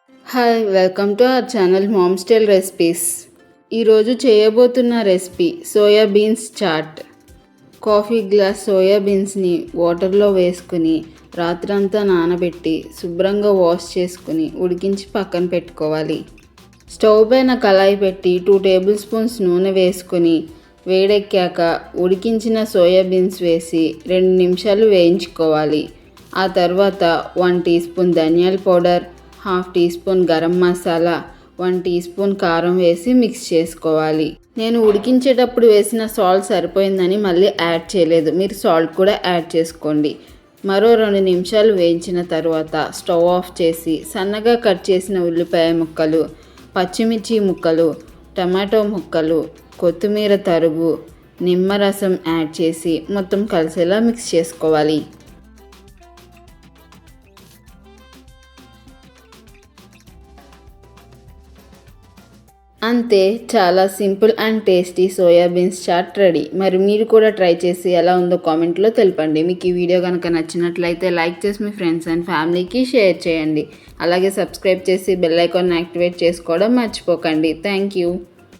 Hi welcome to our channel mom style recipes. ఈరోజు చేయబోతున్న recipe soya beans chaat. Coffee glass soya బీన్స్ని వాటర్లో వేసుకుని రాత్రంతా నానబెట్టి శుభ్రంగా వాష్ చేసుకుని ఉడికించి పక్కన పెట్టుకోవాలి. స్టవ్ పైన కళాయి పెట్టి 2 టేబుల్ స్పూన్స్ నూనె వేసుకుని వేడెక్కాక ఉడికించిన సోయా బీన్స్ వేసి 2 నిమిషాలు వేయించుకోవాలి. ఆ తర్వాత 1 టీ స్పూన్ ధనియాల powder, 1/2 teaspoon garam masala, 1 teaspoon కారం వేసి మిక్స్ చేసుకోవాలి. నేను ఉడికించేటప్పుడు వేసిన సాల్ట్ సరిపోయిందని మళ్ళీ యాడ్ చేయలేదు. మీరు సాల్ట్ కూడా యాడ్ చేసుకోండి. మరో 2 నిమిషాలు వేయించిన తర్వాత స్టవ్ ఆఫ్ చేసి సన్నగా కట్ చేసిన ఉల్లిపాయ ముక్కలు, పచ్చిమిర్చి ముక్కలు, టమాటో ముక్కలు, కొత్తిమీర తరుగు, నిమ్మరసం యాడ్ చేసి మొత్తం కలిసేలా మిక్స్ చేసుకోవాలి. అంతే, చాలా simple and tasty soya beans chaat ready. మరి మీరు కూడా ట్రై చేసి ఎలా ఉందో కామెంట్లో తెలపండి. మీకు ఈ వీడియో కనుక నచ్చినట్లయితే లైక్ చేసి మీ ఫ్రెండ్స్ అండ్ ఫ్యామిలీకి షేర్ చేయండి. అలాగే సబ్స్క్రైబ్ చేసి బెల్ ఐకాన్ యాక్టివేట్ చేసుకోవడం మర్చిపోకండి. Thank you.